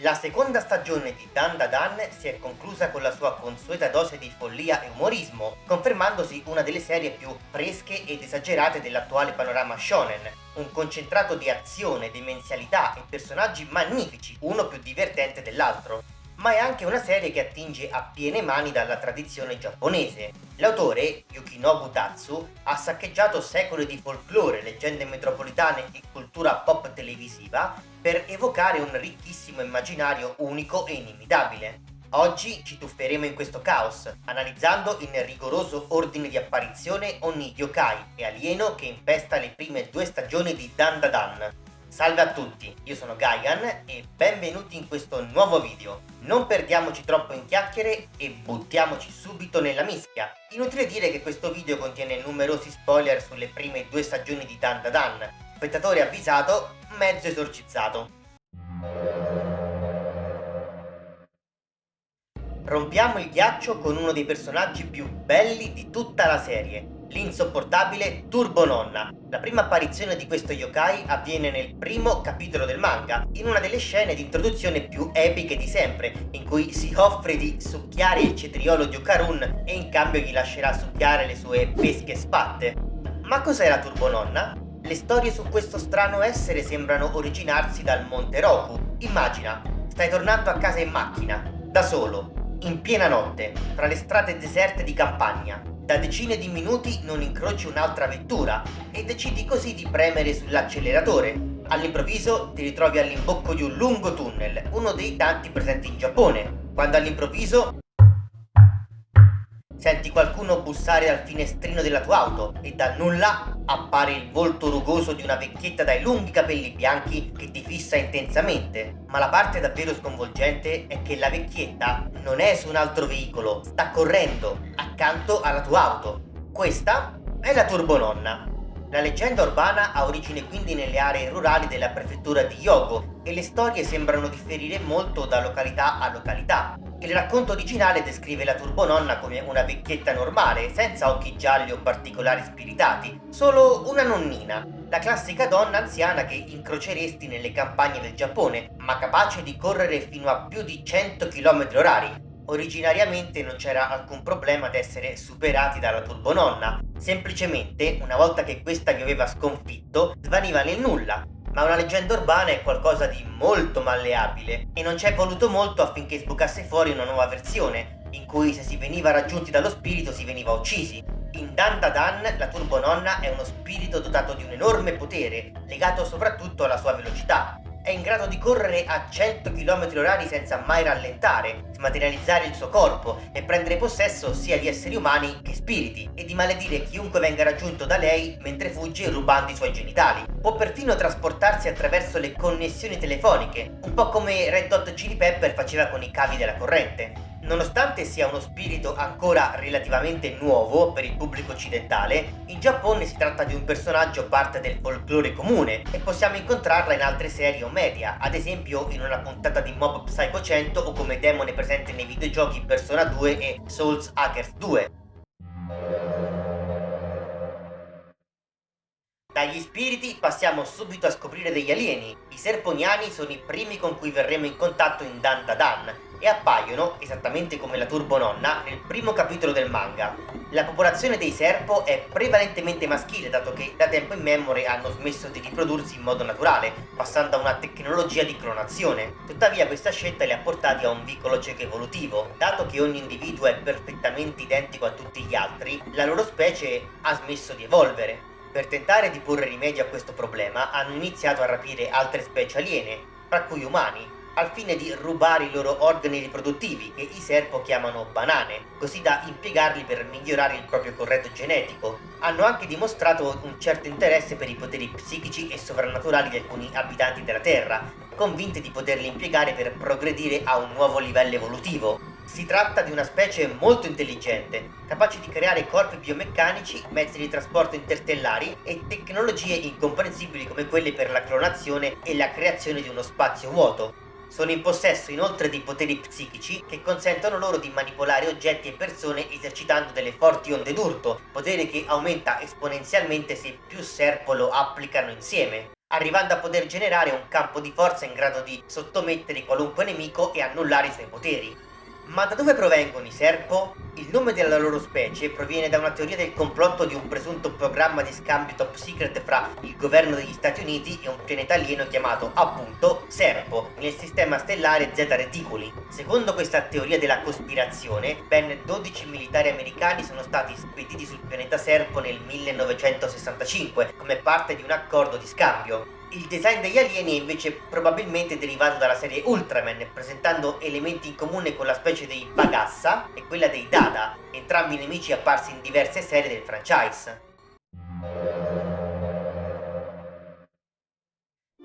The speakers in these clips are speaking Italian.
La seconda stagione di Dan Da Dan si è conclusa con la sua consueta dose di follia e umorismo, confermandosi una delle serie più fresche ed esagerate dell'attuale panorama shonen. Un concentrato di azione, demenzialità e personaggi magnifici, uno più divertente dell'altro. Ma è anche una serie che attinge a piene mani dalla tradizione giapponese. L'autore, Yukinobu Tatsu, ha saccheggiato secoli di folklore, leggende metropolitane e cultura pop televisiva per evocare un ricchissimo immaginario unico e inimitabile. Oggi ci tufferemo in questo caos, analizzando in rigoroso ordine di apparizione ogni yokai e alieno che infesta le prime 2 stagioni di Dan Da Dan. Salve a tutti, io sono Gaian e benvenuti in questo nuovo video. Non perdiamoci troppo in chiacchiere e buttiamoci subito nella mischia. Inutile dire che questo video contiene numerosi spoiler sulle prime 2 stagioni di Dan Da Dan. Spettatore avvisato, mezzo esorcizzato. Rompiamo il ghiaccio con uno dei personaggi più belli di tutta la serie, l'insopportabile Turbo Nonna. La prima apparizione di questo yokai avviene nel primo capitolo del manga, in una delle scene di introduzione più epiche di sempre, in cui si offre di succhiare il cetriolo di Okarun e in cambio gli lascerà succhiare le sue pesche spatte. Ma cos'è la Turbo Nonna? Le storie su questo strano essere sembrano originarsi dal Monte Roku. Immagina, stai tornando a casa in macchina, da solo, in piena notte, tra le strade deserte di campagna. Da decine di minuti non incroci un'altra vettura e decidi così di premere sull'acceleratore. All'improvviso ti ritrovi all'imbocco di un lungo tunnel, uno dei tanti presenti in Giappone, quando all'improvviso senti qualcuno bussare al finestrino della tua auto e dal nulla appare il volto rugoso di una vecchietta dai lunghi capelli bianchi che ti fissa intensamente. Ma la parte davvero sconvolgente è che la vecchietta non è su un altro veicolo, sta correndo accanto alla tua auto. Questa è la Turbo Nonna. La leggenda urbana ha origine quindi nelle aree rurali della prefettura di Hyogo e le storie sembrano differire molto da località a località. Il racconto originale descrive la Turbononna come una vecchietta normale, senza occhi gialli o particolari spiritati, solo una nonnina, la classica donna anziana che incroceresti nelle campagne del Giappone, ma capace di correre fino a più di 100 km/h. Originariamente non c'era alcun problema ad essere superati dalla Turbononna, semplicemente, una volta che questa vi aveva sconfitto, svaniva nel nulla. Ma una leggenda urbana è qualcosa di molto malleabile e non ci è voluto molto affinché sbucasse fuori una nuova versione, in cui se si veniva raggiunti dallo spirito si veniva uccisi. In Dan Da Dan la Turbononna è uno spirito dotato di un enorme potere, legato soprattutto alla sua velocità. È in grado di correre a 100 km/h senza mai rallentare, smaterializzare il suo corpo e prendere possesso sia di esseri umani che spiriti, e di maledire chiunque venga raggiunto da lei mentre fugge rubando i suoi genitali. Può perfino trasportarsi attraverso le connessioni telefoniche, un po' come Red Hot Chili Pepper faceva con i cavi della corrente. Nonostante sia uno spirito ancora relativamente nuovo per il pubblico occidentale, in Giappone si tratta di un personaggio parte del folklore comune e possiamo incontrarla in altre serie o media, ad esempio in una puntata di Mob Psycho 100 o come demone presente nei videogiochi Persona 2 e Souls Hackers 2. Dagli spiriti passiamo subito a scoprire degli alieni. I serponiani sono i primi con cui verremo in contatto in Dan Da Dan e appaiono, esattamente come la Turbononna, nel primo capitolo del manga. La popolazione dei serpo è prevalentemente maschile, dato che da tempo immemore hanno smesso di riprodursi in modo naturale, passando a una tecnologia di clonazione. Tuttavia questa scelta li ha portati a un vicolo cieco evolutivo. Dato che ogni individuo è perfettamente identico a tutti gli altri, la loro specie ha smesso di evolvere. Per tentare di porre rimedio a questo problema hanno iniziato a rapire altre specie aliene, fra cui umani, al fine di rubare i loro organi riproduttivi, che i serpo chiamano banane, così da impiegarli per migliorare il proprio corredo genetico. Hanno anche dimostrato un certo interesse per i poteri psichici e sovrannaturali di alcuni abitanti della Terra, convinti di poterli impiegare per progredire a un nuovo livello evolutivo. Si tratta di una specie molto intelligente, capace di creare corpi biomeccanici, mezzi di trasporto interstellari e tecnologie incomprensibili come quelle per la clonazione e la creazione di uno spazio vuoto. Sono in possesso inoltre di poteri psichici che consentono loro di manipolare oggetti e persone esercitando delle forti onde d'urto, potere che aumenta esponenzialmente se più serpo lo applicano insieme. arrivando a poter generare un campo di forza in grado di sottomettere qualunque nemico e annullare i suoi poteri. Ma da dove provengono i Serpo? Il nome della loro specie proviene da una teoria del complotto di un presunto programma di scambio top secret fra il governo degli Stati Uniti e un pianeta alieno chiamato appunto Serpo, nel sistema stellare Zeta Reticuli. Secondo questa teoria della cospirazione, ben 12 militari americani sono stati spediti sul pianeta Serpo nel 1965 come parte di un accordo di scambio. Il design degli alieni è invece probabilmente derivato dalla serie Ultraman, presentando elementi in comune con la specie dei Bagassa e quella dei Dada, entrambi nemici apparsi in diverse serie del franchise.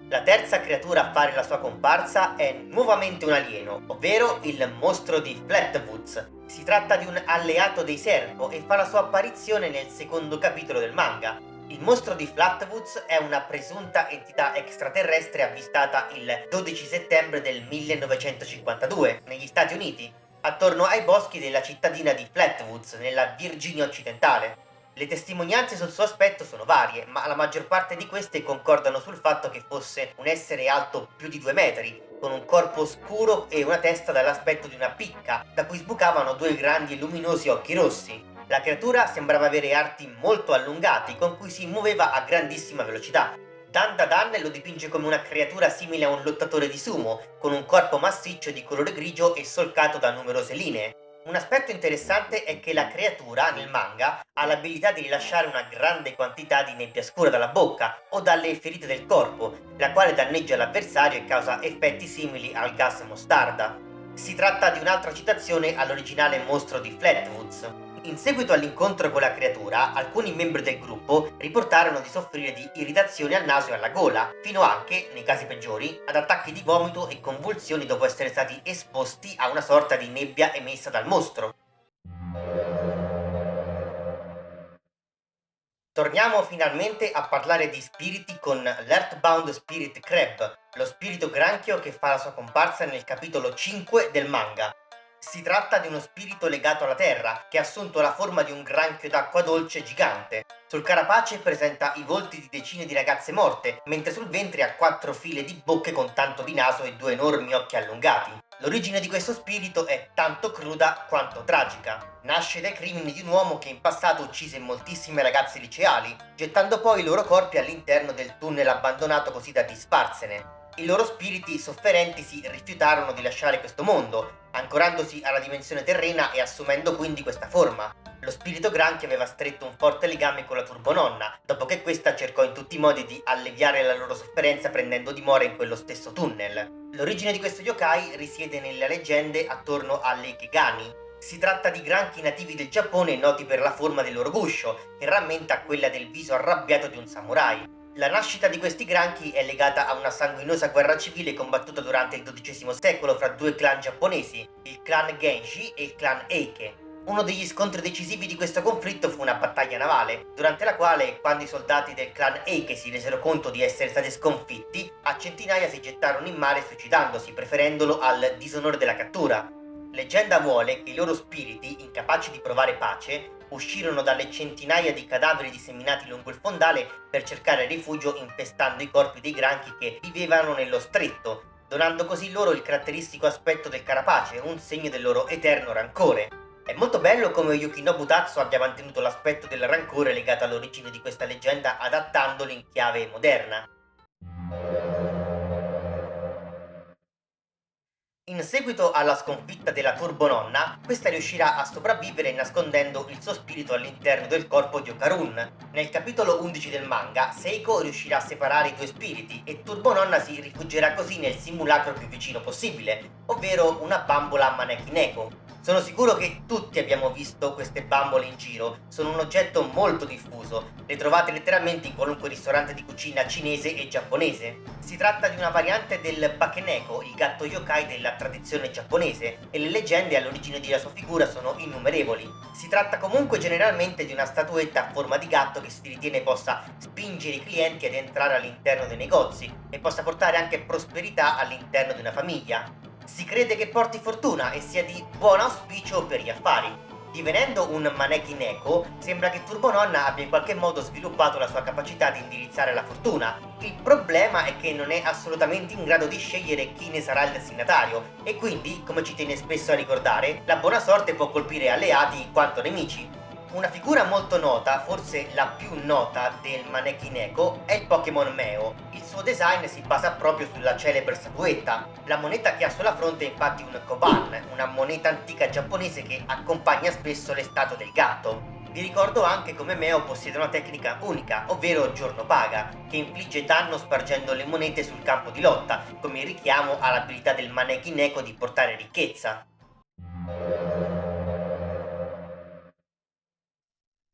La terza creatura a fare la sua comparsa è nuovamente un alieno, ovvero il mostro di Flatwoods. Si tratta di un alleato dei Serpo e fa la sua apparizione nel secondo capitolo del manga. Il mostro di Flatwoods è una presunta entità extraterrestre avvistata il 12 settembre del 1952 negli Stati Uniti, attorno ai boschi della cittadina di Flatwoods, nella Virginia occidentale. Le testimonianze sul suo aspetto sono varie, ma la maggior parte di queste concordano sul fatto che fosse un essere alto più di 2 metri, con un corpo scuro e una testa dall'aspetto di una picca, da cui sbucavano 2 grandi e luminosi occhi rossi. La creatura sembrava avere arti molto allungati, con cui si muoveva a grandissima velocità. Dan Dadan lo dipinge come una creatura simile a un lottatore di sumo, con un corpo massiccio di colore grigio e solcato da numerose linee. Un aspetto interessante è che la creatura, nel manga, ha l'abilità di rilasciare una grande quantità di nebbia scura dalla bocca o dalle ferite del corpo, la quale danneggia l'avversario e causa effetti simili al gas mostarda. Si tratta di un'altra citazione all'originale mostro di Flatwoods. In seguito all'incontro con la creatura, alcuni membri del gruppo riportarono di soffrire di irritazioni al naso e alla gola, fino anche, nei casi peggiori, ad attacchi di vomito e convulsioni dopo essere stati esposti a una sorta di nebbia emessa dal mostro. Torniamo finalmente a parlare di spiriti con l'Earthbound Spirit Crab, lo spirito granchio che fa la sua comparsa nel capitolo 5 del manga. Si tratta di uno spirito legato alla terra, che ha assunto la forma di un granchio d'acqua dolce gigante. Sul carapace presenta i volti di decine di ragazze morte, mentre sul ventre ha 4 file di bocche con tanto di naso e 2 enormi occhi allungati. L'origine di questo spirito è tanto cruda quanto tragica. Nasce dai crimini di un uomo che in passato uccise moltissime ragazze liceali, gettando poi i loro corpi all'interno del tunnel abbandonato così da disfarsene. I loro spiriti sofferenti si rifiutarono di lasciare questo mondo, ancorandosi alla dimensione terrena e assumendo quindi questa forma. Lo spirito granchio aveva stretto un forte legame con la turbononna, dopo che questa cercò in tutti i modi di alleviare la loro sofferenza prendendo dimora in quello stesso tunnel. L'origine di questo yokai risiede nelle leggende attorno alle Ikegani. Si tratta di granchi nativi del Giappone noti per la forma del loro guscio, che rammenta quella del viso arrabbiato di un samurai. La nascita di questi granchi è legata a una sanguinosa guerra civile combattuta durante il XII secolo fra 2 clan giapponesi, il clan Genshi e il clan Eike. Uno degli scontri decisivi di questo conflitto fu una battaglia navale, durante la quale, quando i soldati del clan Eike si resero conto di essere stati sconfitti, a centinaia si gettarono in mare suicidandosi, preferendolo al disonore della cattura. Leggenda vuole che i loro spiriti, incapaci di provare pace, uscirono dalle centinaia di cadaveri disseminati lungo il fondale per cercare rifugio infestando i corpi dei granchi che vivevano nello stretto, donando così loro il caratteristico aspetto del carapace, un segno del loro eterno rancore. È molto bello come Yukinobu Tatsu abbia mantenuto l'aspetto del rancore legato all'origine di questa leggenda adattandolo in chiave moderna. In seguito alla sconfitta della turbononna, questa riuscirà a sopravvivere nascondendo il suo spirito all'interno del corpo di Okarun. Nel capitolo 11 del manga, Seiko riuscirà a separare i 2 spiriti e Turbononna si rifugierà così nel simulacro più vicino possibile, ovvero una bambola Maneki Neko. Sono sicuro che tutti abbiamo visto queste bambole in giro, sono un oggetto molto diffuso, le trovate letteralmente in qualunque ristorante di cucina cinese e giapponese. Si tratta di una variante del Bakeneko, il gatto yokai della tradizione giapponese, e le leggende all'origine della sua figura sono innumerevoli. Si tratta comunque generalmente di una statuetta a forma di gatto che si ritiene possa spingere i clienti ad entrare all'interno dei negozi e possa portare anche prosperità all'interno di una famiglia. Si crede che porti fortuna e sia di buon auspicio per gli affari. Divenendo un mannequin eco, sembra che Turbononna abbia in qualche modo sviluppato la sua capacità di indirizzare la fortuna. Il problema è che non è assolutamente in grado di scegliere chi ne sarà il destinatario e quindi, come ci tiene spesso a ricordare, la buona sorte può colpire alleati quanto nemici. Una figura molto nota, forse la più nota del mannequin eco, è il Pokémon Meo. Il suo design si basa proprio sulla celebre statuetta. La moneta che ha sulla fronte è infatti un Koban, una moneta antica giapponese che accompagna spesso le statue del gatto. Vi ricordo anche come Meo possiede una tecnica unica, ovvero giorno paga, che infligge danno spargendo le monete sul campo di lotta, come richiamo all'abilità del mannequin eco di portare ricchezza.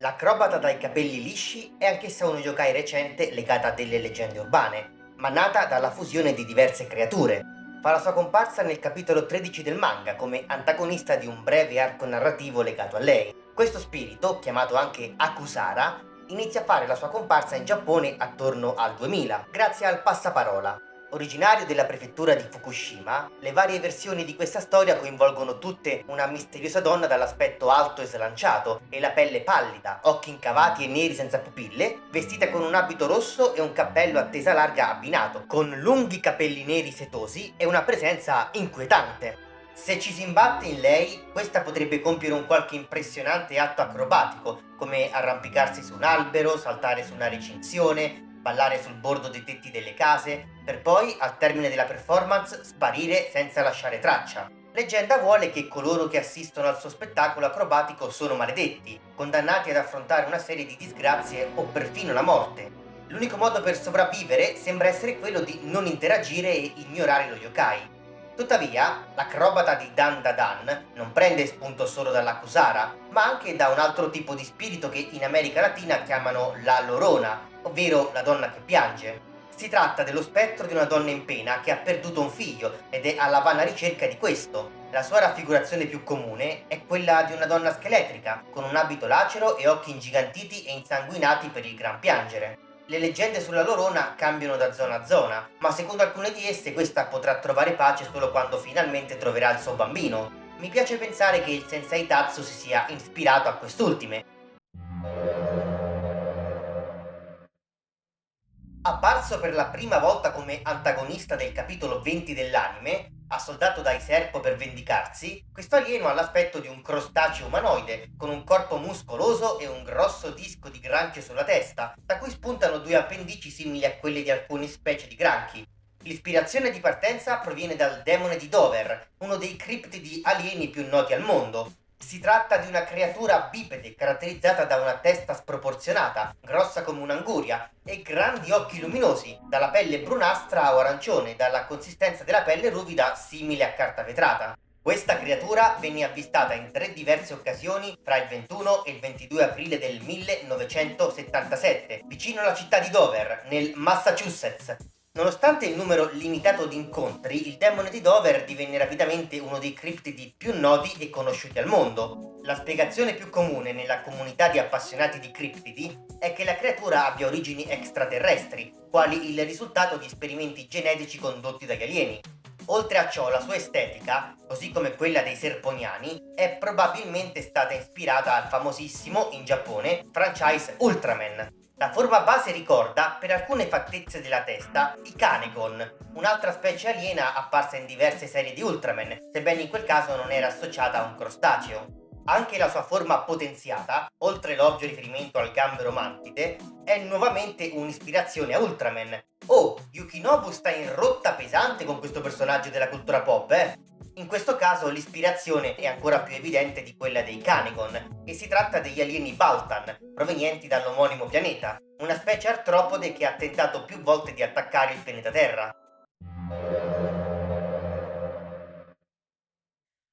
L'acrobata dai capelli lisci è anch'essa un yokai recente legata a delle leggende urbane, ma nata dalla fusione di diverse creature. Fa la sua comparsa nel capitolo 13 del manga come antagonista di un breve arco narrativo legato a lei. Questo spirito, chiamato anche Akusara, inizia a fare la sua comparsa in Giappone attorno al 2000, grazie al passaparola. Originario della prefettura di Fukushima, le varie versioni di questa storia coinvolgono tutte una misteriosa donna dall'aspetto alto e slanciato e la pelle pallida, occhi incavati e neri senza pupille, vestita con un abito rosso e un cappello a tesa larga abbinato, con lunghi capelli neri setosi e una presenza inquietante. Se ci si imbatte in lei, questa potrebbe compiere un qualche impressionante atto acrobatico, come arrampicarsi su un albero, saltare su una recinzione, ballare sul bordo dei tetti delle case, per poi, al termine della performance, sparire senza lasciare traccia. Leggenda vuole che coloro che assistono al suo spettacolo acrobatico sono maledetti, condannati ad affrontare una serie di disgrazie o perfino la morte. L'unico modo per sopravvivere sembra essere quello di non interagire e ignorare lo yokai. Tuttavia, l'acrobata di Dan Dadan non prende spunto solo dalla Kusara, ma anche da un altro tipo di spirito che in America Latina chiamano la Lorona, ovvero la donna che piange. Si tratta dello spettro di una donna in pena che ha perduto un figlio ed è alla vana ricerca di questo. La sua raffigurazione più comune è quella di una donna scheletrica, con un abito lacero e occhi ingigantiti e insanguinati per il gran piangere. Le leggende sulla Lorona cambiano da zona a zona, ma secondo alcune di esse questa potrà trovare pace solo quando finalmente troverà il suo bambino. Mi piace pensare che il Sensei Tatsu si sia ispirato a quest'ultime. Apparso per la prima volta come antagonista del capitolo 20 dell'anime, assoldato dai Serpo per vendicarsi, questo alieno ha l'aspetto di un crostaceo umanoide, con un corpo muscoloso e un grosso disco di granchio sulla testa, da cui spuntano due appendici simili a quelle di alcune specie di granchi. L'ispirazione di partenza proviene dal demone di Dover, uno dei criptidi alieni più noti al mondo. Si tratta di una creatura bipede caratterizzata da una testa sproporzionata, grossa come un'anguria, e grandi occhi luminosi, dalla pelle brunastra o arancione, dalla consistenza della pelle ruvida simile a carta vetrata. Questa creatura venne avvistata in 3 diverse occasioni fra il 21 e il 22 aprile del 1977, vicino alla città di Dover, nel Massachusetts. Nonostante il numero limitato di incontri, il demone di Dover divenne rapidamente uno dei criptidi più noti e conosciuti al mondo. La spiegazione più comune nella comunità di appassionati di criptidi è che la creatura abbia origini extraterrestri, quali il risultato di esperimenti genetici condotti dagli alieni. Oltre a ciò, la sua estetica, così come quella dei serponiani, è probabilmente stata ispirata al famosissimo, in Giappone, franchise Ultraman. La forma base ricorda, per alcune fattezze della testa, i Kanegon, un'altra specie aliena apparsa in diverse serie di Ultraman, sebbene in quel caso non era associata a un crostaceo. Anche la sua forma potenziata, oltre l'ovvio riferimento al gambero mantide, è nuovamente un'ispirazione a Ultraman. Oh, Yukinobu sta in rotta pesante con questo personaggio della cultura pop, In questo caso l'ispirazione è ancora più evidente di quella dei Kanegon, e si tratta degli alieni Baltan, provenienti dall'omonimo pianeta, una specie artropode che ha tentato più volte di attaccare il pianeta Terra.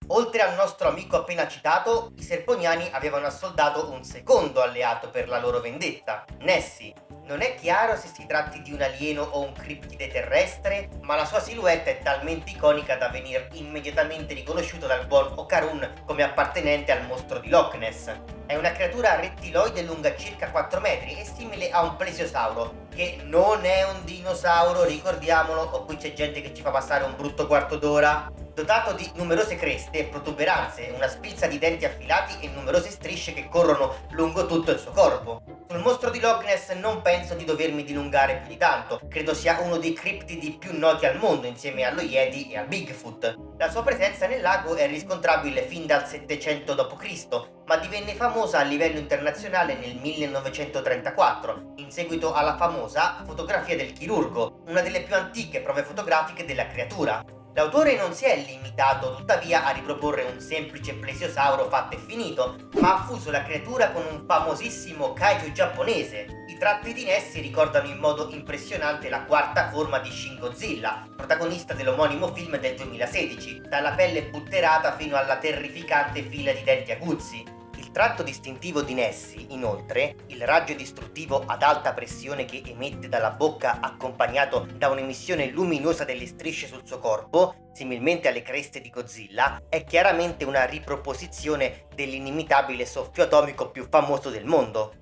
Oltre al nostro amico appena citato, i Serponiani avevano assoldato un secondo alleato per la loro vendetta, Nessie. Non è chiaro se si tratti di un alieno o un criptide terrestre, ma la sua silhouette è talmente iconica da venir immediatamente riconosciuto dal buon Okarun come appartenente al mostro di Loch Ness. È una creatura rettiloide lunga circa 4 metri e simile a un plesiosauro, che non è un dinosauro, ricordiamolo, o qui c'è gente che ci fa passare un brutto quarto d'ora. dotato di numerose creste, protuberanze, una spilza di denti affilati e numerose strisce che corrono lungo tutto il suo corpo. Sul mostro di Loch Ness non penso di dovermi dilungare più di tanto, credo sia uno dei criptidi più noti al mondo insieme allo Yeti e a Bigfoot. La sua presenza nel lago è riscontrabile fin dal 700 d.C., ma divenne famosa a livello internazionale nel 1934, in seguito alla famosa fotografia del chirurgo, una delle più antiche prove fotografiche della creatura. L'autore non si è limitato tuttavia a riproporre un semplice plesiosauro fatto e finito, ma ha fuso la creatura con un famosissimo kaiju giapponese. I tratti di Nessie ricordano in modo impressionante la quarta forma di Shin Godzilla, protagonista dell'omonimo film del 2016, dalla pelle butterata fino alla terrificante fila di denti aguzzi. Il tratto distintivo di Nessie, inoltre, il raggio distruttivo ad alta pressione che emette dalla bocca accompagnato da un'emissione luminosa delle strisce sul suo corpo, similmente alle creste di Godzilla, è chiaramente una riproposizione dell'inimitabile soffio atomico più famoso del mondo.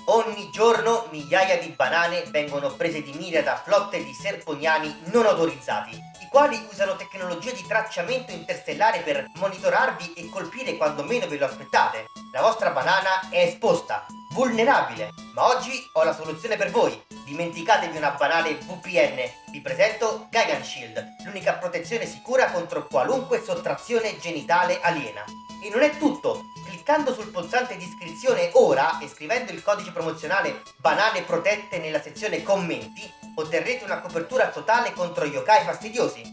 Ogni giorno migliaia di banane vengono prese di mira da flotte di serponiani non autorizzati, i quali usano tecnologie di tracciamento interstellare per monitorarvi e colpire quando meno ve lo aspettate. La vostra banana è esposta, vulnerabile, ma oggi ho la soluzione per voi. Dimenticatevi una banale VPN, vi presento Gaigan Shield, l'unica protezione sicura contro qualunque sottrazione genitale aliena. E non è tutto! Cliccando sul pulsante di iscrizione ora e scrivendo il codice promozionale Banane Protette nella sezione commenti, otterrete una copertura totale contro yokai fastidiosi.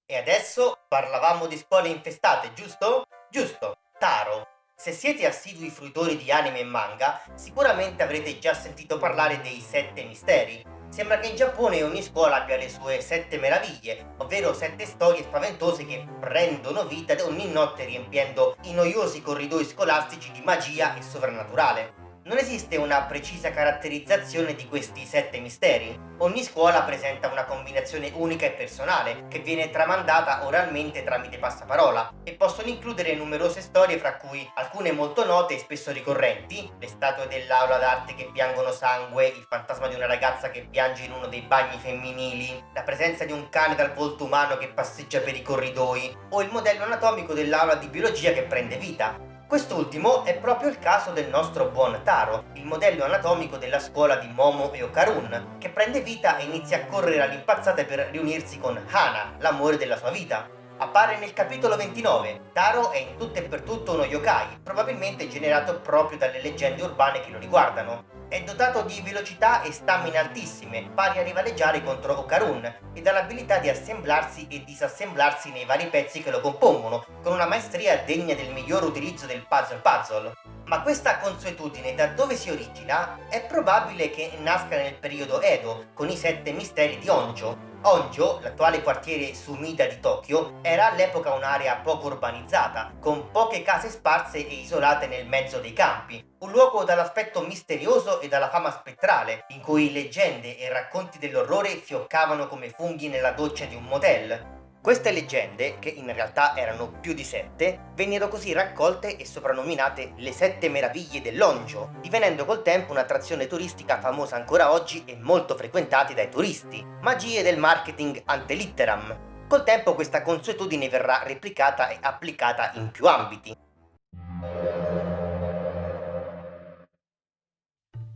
E adesso parlavamo di scuole infestate, giusto? Giusto, Taro. Se siete assidui fruitori di anime e manga, sicuramente avrete già sentito parlare dei 7 misteri. Sembra che in Giappone ogni scuola abbia le sue 7 meraviglie, ovvero 7 storie spaventose che prendono vita ogni notte riempiendo i noiosi corridoi scolastici di magia e sovrannaturale. Non esiste una precisa caratterizzazione di questi 7 misteri. Ogni scuola presenta una combinazione unica e personale, che viene tramandata oralmente tramite passaparola, e possono includere numerose storie fra cui alcune molto note e spesso ricorrenti, le statue dell'aula d'arte che piangono sangue, il fantasma di una ragazza che piange in uno dei bagni femminili, la presenza di un cane dal volto umano che passeggia per i corridoi, o il modello anatomico dell'aula di biologia che prende vita. Quest'ultimo è proprio il caso del nostro buon Taro, il modello anatomico della scuola di Momo e Okarun, che prende vita e inizia a correre all'impazzata per riunirsi con Hana, l'amore della sua vita. Appare nel capitolo 29. Taro è in tutto e per tutto uno yokai, probabilmente generato proprio dalle leggende urbane che lo riguardano. È dotato di velocità e stamina altissime, pari a rivaleggiare contro Okarun, e dall'abilità di assemblarsi e disassemblarsi nei vari pezzi che lo compongono, con una maestria degna del miglior utilizzo del puzzle. Ma questa consuetudine da dove si origina? È probabile che nasca nel periodo Edo, con i 7 misteri di Honjo. Honjo, l'attuale quartiere Sumida di Tokyo, era all'epoca un'area poco urbanizzata, con poche case sparse e isolate nel mezzo dei campi, un luogo dall'aspetto misterioso e dalla fama spettrale, in cui leggende e racconti dell'orrore fioccavano come funghi nella doccia di un motel. Queste leggende, che in realtà erano più di 7, vennero così raccolte e soprannominate le 7 meraviglie dell'Honjo, divenendo col tempo un'attrazione turistica famosa ancora oggi e molto frequentata dai turisti. Magie del marketing ante litteram. Col tempo questa consuetudine verrà replicata e applicata in più ambiti.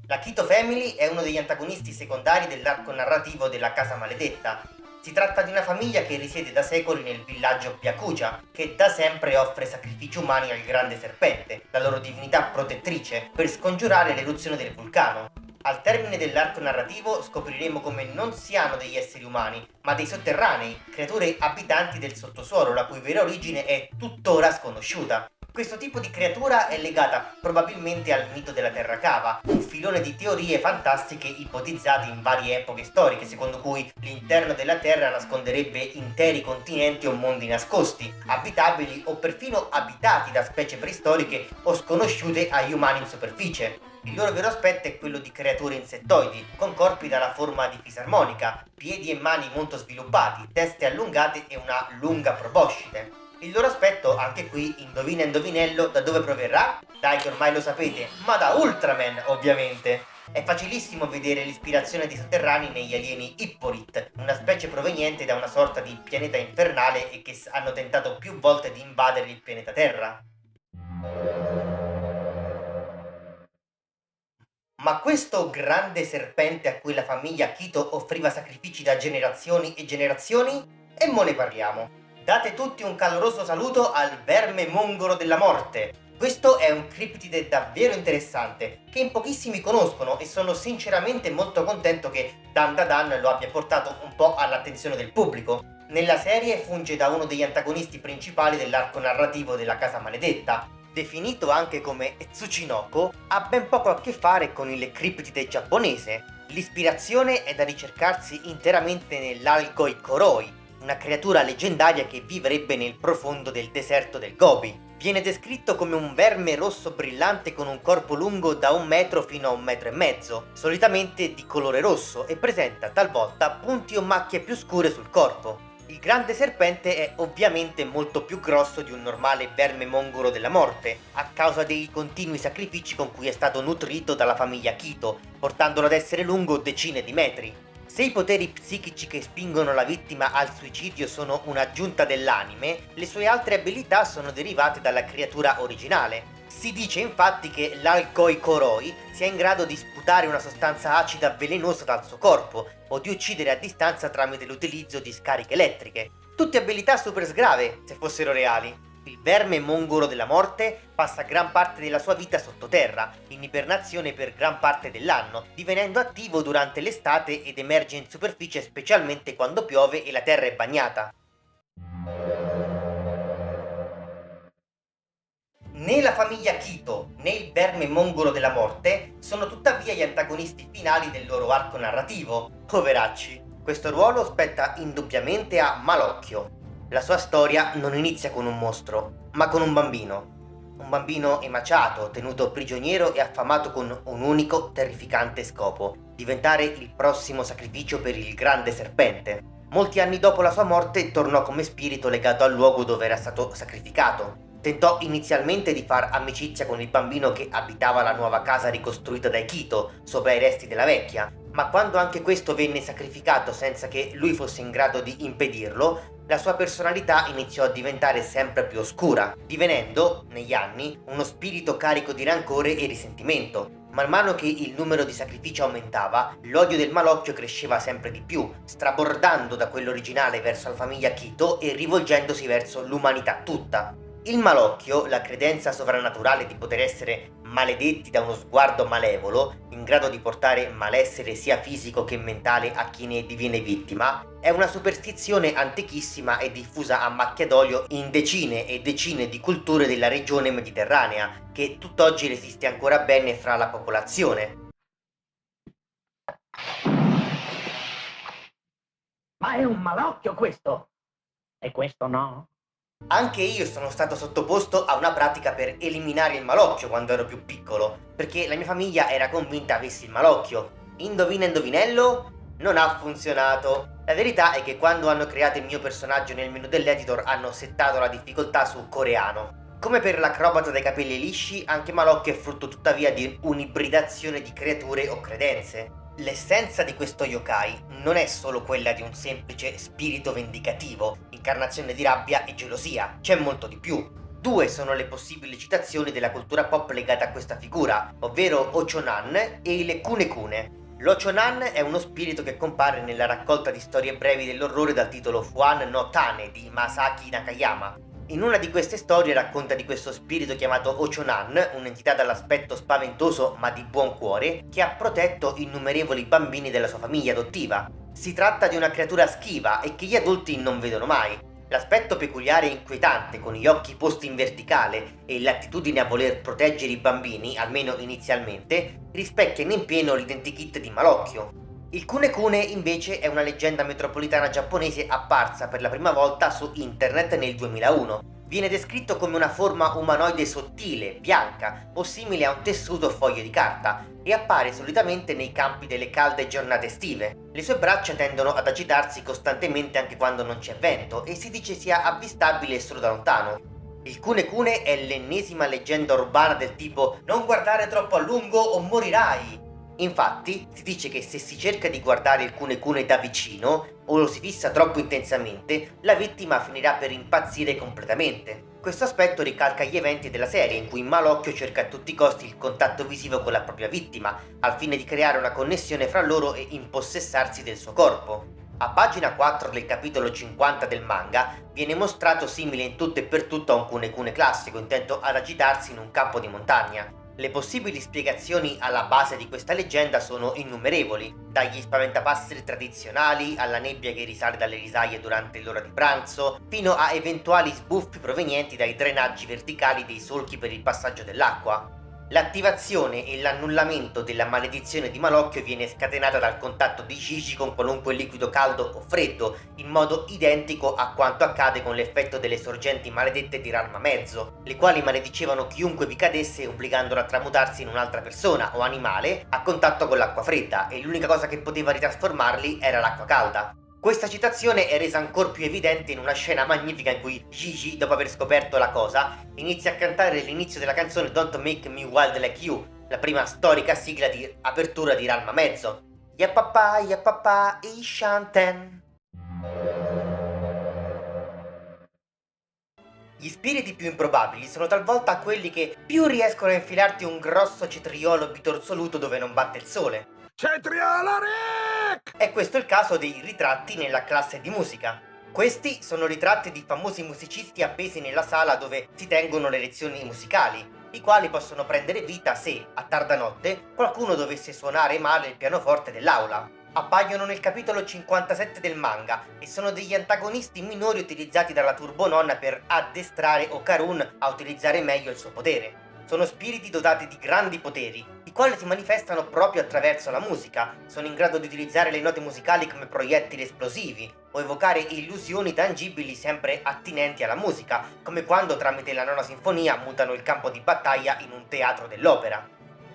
La Kito Family è uno degli antagonisti secondari dell'arco narrativo della Casa Maledetta. Si tratta di una famiglia che risiede da secoli nel villaggio Byakuya, che da sempre offre sacrifici umani al grande serpente, la loro divinità protettrice, per scongiurare l'eruzione del vulcano. Al termine dell'arco narrativo scopriremo come non siano degli esseri umani, ma dei sotterranei, creature abitanti del sottosuolo, la cui vera origine è tuttora sconosciuta. Questo tipo di creatura è legata probabilmente al mito della Terra Cava, un filone di teorie fantastiche ipotizzate in varie epoche storiche, secondo cui l'interno della Terra nasconderebbe interi continenti o mondi nascosti, abitabili o perfino abitati da specie preistoriche o sconosciute agli umani in superficie. Il loro vero aspetto è quello di creature insettoidi, con corpi dalla forma di fisarmonica, piedi e mani molto sviluppati, teste allungate e una lunga proboscite. Il loro aspetto, anche qui, indovina indovinello da dove proverrà? Dai che ormai lo sapete, ma da Ultraman ovviamente! È facilissimo vedere l'ispirazione dei sotterranei negli alieni Hippolyt, una specie proveniente da una sorta di pianeta infernale e che hanno tentato più volte di invadere il pianeta Terra. Ma questo grande serpente a cui la famiglia Kito offriva sacrifici da generazioni e generazioni? E mo ne parliamo. Date tutti un caloroso saluto al verme mongolo della morte. Questo è un criptide davvero interessante, che in pochissimi conoscono e sono sinceramente molto contento che Dan Da Dan lo abbia portato un po' all'attenzione del pubblico. Nella serie funge da uno degli antagonisti principali dell'arco narrativo della Casa Maledetta. Definito anche come Tsuchinoko, ha ben poco a che fare con il criptide giapponese. L'ispirazione è da ricercarsi interamente nell'Algoi Koroi, una creatura leggendaria che vivrebbe nel profondo del deserto del Gobi. Viene descritto come un verme rosso brillante con un corpo lungo da 1 metro fino a 1,5 metri, solitamente di colore rosso, e presenta talvolta punti o macchie più scure sul corpo. Il grande serpente è ovviamente molto più grosso di un normale verme mongolo della morte, a causa dei continui sacrifici con cui è stato nutrito dalla famiglia Kito, portandolo ad essere lungo decine di metri. Se i poteri psichici che spingono la vittima al suicidio sono un'aggiunta dell'anime, le sue altre abilità sono derivate dalla creatura originale. Si dice infatti che l'Alkoi Koroi sia in grado di sputare una sostanza acida velenosa dal suo corpo o di uccidere a distanza tramite l'utilizzo di scariche elettriche. Tutte abilità super sgrave, se fossero reali. Il verme mongolo della morte passa gran parte della sua vita sottoterra, in ibernazione per gran parte dell'anno, divenendo attivo durante l'estate ed emerge in superficie specialmente quando piove e la terra è bagnata. Né la famiglia Kito né il verme mongolo della morte sono tuttavia gli antagonisti finali del loro arco narrativo. Poveracci. Questo ruolo spetta indubbiamente a Malocchio. La sua storia non inizia con un mostro, ma con un bambino. Un bambino emaciato, tenuto prigioniero e affamato con un unico terrificante scopo: diventare il prossimo sacrificio per il grande serpente. Molti anni dopo la sua morte tornò come spirito legato al luogo dove era stato sacrificato. Tentò inizialmente di far amicizia con il bambino che abitava la nuova casa ricostruita dai Kito, sopra i resti della vecchia, ma quando anche questo venne sacrificato senza che lui fosse in grado di impedirlo, la sua personalità iniziò a diventare sempre più oscura, divenendo, negli anni, uno spirito carico di rancore e risentimento. Man mano che il numero di sacrifici aumentava, l'odio del Malocchio cresceva sempre di più, strabordando da quello originale verso la famiglia Kito e rivolgendosi verso l'umanità tutta. Il Malocchio, la credenza sovrannaturale di poter essere maledetti da uno sguardo malevolo, in grado di portare malessere sia fisico che mentale a chi ne diviene vittima, è una superstizione antichissima e diffusa a macchia d'olio in decine e decine di culture della regione mediterranea, che tutt'oggi resiste ancora bene fra la popolazione. Ma è un malocchio questo! E questo no? Anche io sono stato sottoposto a una pratica per eliminare il malocchio quando ero più piccolo, perché la mia famiglia era convinta avessi il malocchio. Indovina indovinello? Non ha funzionato. La verità è che quando hanno creato il mio personaggio nel menu dell'editor hanno settato la difficoltà su coreano. Come per l'acrobata dai capelli lisci, anche Malocchio è frutto tuttavia di un'ibridazione di creature o credenze. L'essenza di questo yokai non è solo quella di un semplice spirito vendicativo, incarnazione di rabbia e gelosia, c'è molto di più. Due sono le possibili citazioni della cultura pop legate a questa figura, ovvero Ochonan e il Kune-Kune. L'Ochonan è uno spirito che compare nella raccolta di storie brevi dell'orrore dal titolo Fuan no Tane di Masaki Nakayama. In una di queste storie racconta di questo spirito chiamato Ochonan, un'entità dall'aspetto spaventoso ma di buon cuore, che ha protetto innumerevoli bambini della sua famiglia adottiva. Si tratta di una creatura schiva e che gli adulti non vedono mai. L'aspetto peculiare e inquietante, con gli occhi posti in verticale e l'attitudine a voler proteggere i bambini, almeno inizialmente, rispecchiano in pieno l'identikit di Malocchio. Il Kune-Kune invece è una leggenda metropolitana giapponese apparsa per la prima volta su internet nel 2001. Viene descritto come una forma umanoide sottile, bianca o simile a un tessuto o foglio di carta e appare solitamente nei campi delle calde giornate estive. Le sue braccia tendono ad agitarsi costantemente anche quando non c'è vento e si dice sia avvistabile solo da lontano. Il Kune-Kune è l'ennesima leggenda urbana del tipo "non guardare troppo a lungo o morirai". Infatti, si dice che se si cerca di guardare il Kune Kune da vicino o lo si fissa troppo intensamente, la vittima finirà per impazzire completamente. Questo aspetto ricalca gli eventi della serie in cui Malocchio cerca a tutti i costi il contatto visivo con la propria vittima, al fine di creare una connessione fra loro e impossessarsi del suo corpo. A pagina 4 del capitolo 50 del manga viene mostrato simile in tutto e per tutto a un Kune Kune classico intento ad agitarsi in un campo di montagna. Le possibili spiegazioni alla base di questa leggenda sono innumerevoli, dagli spaventapasseri tradizionali alla nebbia che risale dalle risaie durante l'ora di pranzo, fino a eventuali sbuffi provenienti dai drenaggi verticali dei solchi per il passaggio dell'acqua. L'attivazione e l'annullamento della maledizione di Malocchio viene scatenata dal contatto di Gigi con qualunque liquido caldo o freddo, in modo identico a quanto accade con l'effetto delle sorgenti maledette di Ranma Mezzo, le quali maledicevano chiunque vi cadesse obbligandolo a tramutarsi in un'altra persona o animale a contatto con l'acqua fredda, e l'unica cosa che poteva ritrasformarli era l'acqua calda. Questa citazione è resa ancora più evidente in una scena magnifica in cui Gigi, dopo aver scoperto la cosa, inizia a cantare l'inizio della canzone Don't Make Me Wild Like You, la prima storica sigla di apertura di Ranma Mezzo. Yapapà, Ishanten. Gli spiriti più improbabili sono talvolta quelli che più riescono a infilarti un grosso cetriolo bitorzoluto dove non batte il sole. Cetriolo Rick! È questo il caso dei ritratti nella classe di musica. Questi sono ritratti di famosi musicisti appesi nella sala dove si tengono le lezioni musicali, i quali possono prendere vita se, a tarda notte, qualcuno dovesse suonare male il pianoforte dell'aula. Appaiono nel capitolo 57 del manga e sono degli antagonisti minori utilizzati dalla Turbononna per addestrare Okarun a utilizzare meglio il suo potere. Sono spiriti dotati di grandi poteri, i quali si manifestano proprio attraverso la musica, sono in grado di utilizzare le note musicali come proiettili esplosivi o evocare illusioni tangibili sempre attinenti alla musica, come quando tramite la nona sinfonia mutano il campo di battaglia in un teatro dell'opera.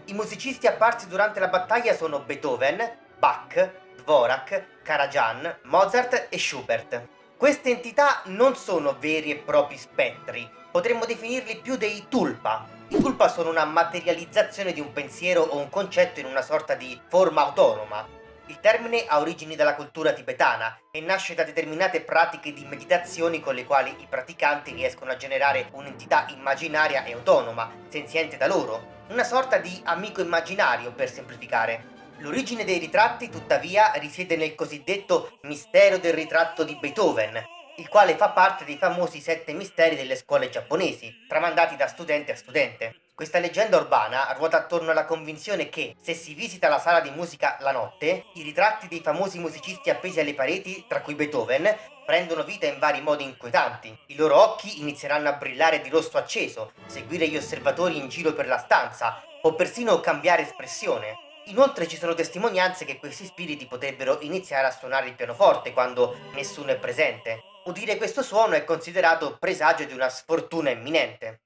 I musicisti apparsi durante la battaglia sono Beethoven, Bach, Dvorak, Karajan, Mozart e Schubert. Queste entità non sono veri e propri spettri, potremmo definirli più dei tulpa. I tulpa sono una materializzazione di un pensiero o un concetto in una sorta di forma autonoma. Il termine ha origini dalla cultura tibetana e nasce da determinate pratiche di meditazioni con le quali i praticanti riescono a generare un'entità immaginaria e autonoma, senziente da loro, una sorta di amico immaginario per semplificare. L'origine dei ritratti, tuttavia, risiede nel cosiddetto mistero del ritratto di Beethoven, il quale fa parte dei famosi 7 misteri delle scuole giapponesi, tramandati da studente a studente. Questa leggenda urbana ruota attorno alla convinzione che, se si visita la sala di musica la notte, i ritratti dei famosi musicisti appesi alle pareti, tra cui Beethoven, prendono vita in vari modi inquietanti. I loro occhi inizieranno a brillare di rosso acceso, seguire gli osservatori in giro per la stanza, o persino cambiare espressione. Inoltre ci sono testimonianze che questi spiriti potrebbero iniziare a suonare il pianoforte quando nessuno è presente. Udire questo suono è considerato presagio di una sfortuna imminente.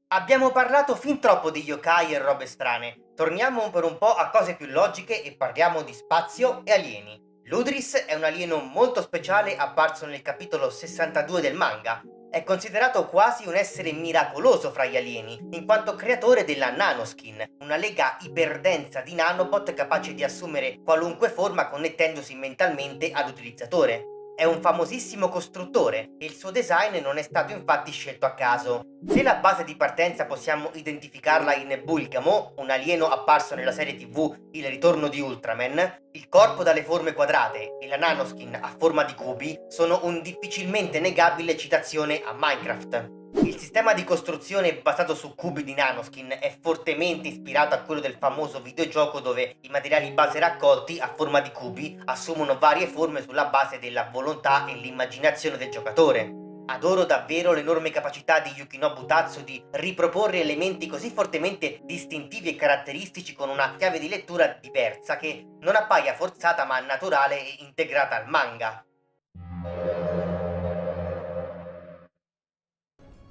Abbiamo parlato fin troppo di yokai e robe strane. Torniamo per un po' a cose più logiche e parliamo di spazio e alieni. Ludris è un alieno molto speciale apparso nel capitolo 62 del manga. È considerato quasi un essere miracoloso fra gli alieni, in quanto creatore della Nanoskin, una lega iperdensa di nanobot capace di assumere qualunque forma connettendosi mentalmente all'utilizzatore. È un famosissimo costruttore e il suo design non è stato infatti scelto a caso. Se la base di partenza possiamo identificarla in Bulgamo, un alieno apparso nella serie TV Il ritorno di Ultraman, il corpo dalle forme quadrate e la nanoskin a forma di cubi sono un difficilmente negabile citazione a Minecraft. Il sistema di costruzione basato su cubi di nanoskin è fortemente ispirato a quello del famoso videogioco dove i materiali base raccolti a forma di cubi assumono varie forme sulla base della volontà e l'immaginazione del giocatore. Adoro davvero l'enorme capacità di Yukinobu Tatsu di riproporre elementi così fortemente distintivi e caratteristici con una chiave di lettura diversa che non appaia forzata ma naturale e integrata al manga.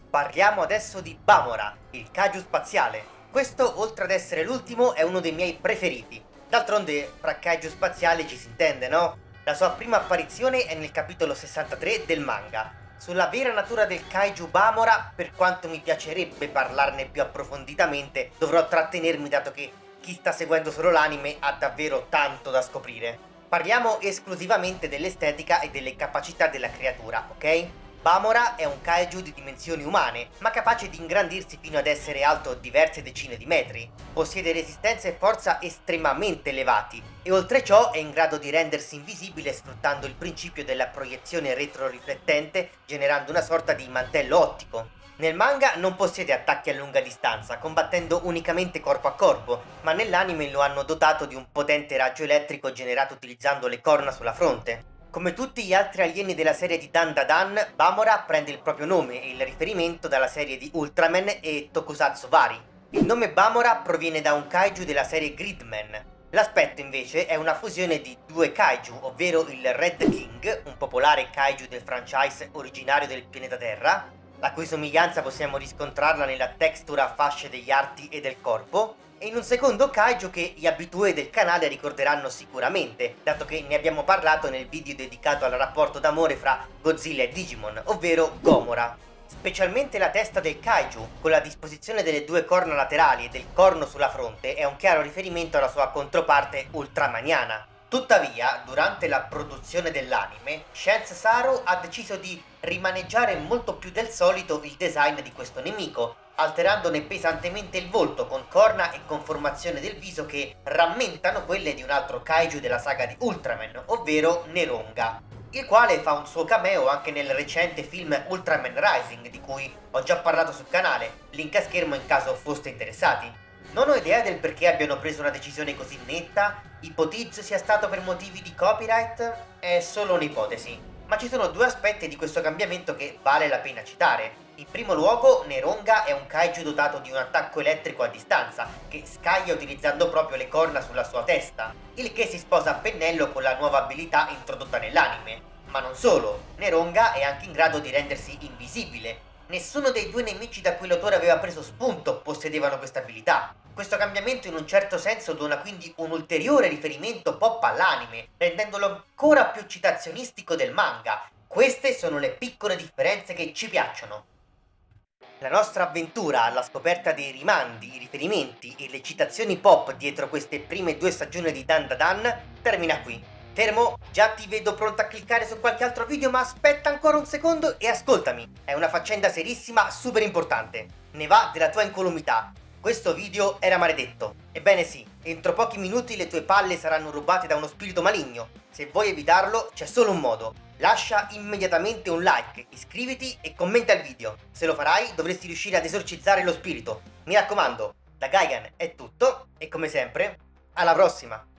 Parliamo adesso di Bamora, il kaiju spaziale. Questo, oltre ad essere l'ultimo, è uno dei miei preferiti. D'altronde, fra kaiju spaziali ci si intende, no? La sua prima apparizione è nel capitolo 63 del manga. Sulla vera natura del kaiju Bamora, per quanto mi piacerebbe parlarne più approfonditamente, dovrò trattenermi dato che chi sta seguendo solo l'anime ha davvero tanto da scoprire. Parliamo esclusivamente dell'estetica e delle capacità della creatura, ok? Bamora è un kaiju di dimensioni umane, ma capace di ingrandirsi fino ad essere alto diverse decine di metri. Possiede resistenza e forza estremamente elevati e oltre ciò è in grado di rendersi invisibile sfruttando il principio della proiezione retroriflettente, generando una sorta di mantello ottico. Nel manga non possiede attacchi a lunga distanza, combattendo unicamente corpo a corpo, ma nell'anime lo hanno dotato di un potente raggio elettrico generato utilizzando le corna sulla fronte. Come tutti gli altri alieni della serie di Dandadan, Bamora prende il proprio nome e il riferimento dalla serie di Ultraman e Tokusatsu vari. Il nome Bamora proviene da un kaiju della serie Gridman. L'aspetto invece è una fusione di due kaiju, ovvero il Red King, un popolare kaiju del franchise originario del pianeta Terra, la cui somiglianza possiamo riscontrarla nella texture a fasce degli arti e del corpo, e in un secondo kaiju che gli abitué del canale ricorderanno sicuramente, dato che ne abbiamo parlato nel video dedicato al rapporto d'amore fra Godzilla e Digimon, ovvero Gomora. Specialmente la testa del kaiju, con la disposizione delle due corna laterali e del corno sulla fronte, è un chiaro riferimento alla sua controparte ultramaniana. Tuttavia, durante la produzione dell'anime, Scienza Saru ha deciso di rimaneggiare molto più del solito il design di questo nemico, alterandone pesantemente il volto con corna e conformazione del viso che rammentano quelle di un altro kaiju della saga di Ultraman, ovvero Neronga, il quale fa un suo cameo anche nel recente film Ultraman Rising, di cui ho già parlato sul canale, link a schermo in caso foste interessati. Non ho idea del perché abbiano preso una decisione così netta, ipotizzo sia stato per motivi di copyright, è solo un'ipotesi. Ma ci sono due aspetti di questo cambiamento che vale la pena citare. In primo luogo, Neronga è un kaiju dotato di un attacco elettrico a distanza, che scaglia utilizzando proprio le corna sulla sua testa, il che si sposa a pennello con la nuova abilità introdotta nell'anime. Ma non solo, Neronga è anche in grado di rendersi invisibile. Nessuno dei due nemici da cui l'autore aveva preso spunto possedevano questa abilità. Questo cambiamento in un certo senso dona quindi un ulteriore riferimento pop all'anime, rendendolo ancora più citazionistico del manga. Queste sono le piccole differenze che ci piacciono. La nostra avventura alla scoperta dei rimandi, i riferimenti e le citazioni pop dietro queste prime due stagioni di Dandadan termina qui. Fermo, già ti vedo pronto a cliccare su qualche altro video, ma aspetta ancora un secondo e ascoltami. È una faccenda serissima, super importante. Ne va della tua incolumità. Questo video era maledetto. Ebbene sì, entro pochi minuti le tue palle saranno rubate da uno spirito maligno. Se vuoi evitarlo, c'è solo un modo. Lascia immediatamente un like, iscriviti e commenta il video. Se lo farai, dovresti riuscire ad esorcizzare lo spirito. Mi raccomando, da Gaigan è tutto e come sempre, alla prossima!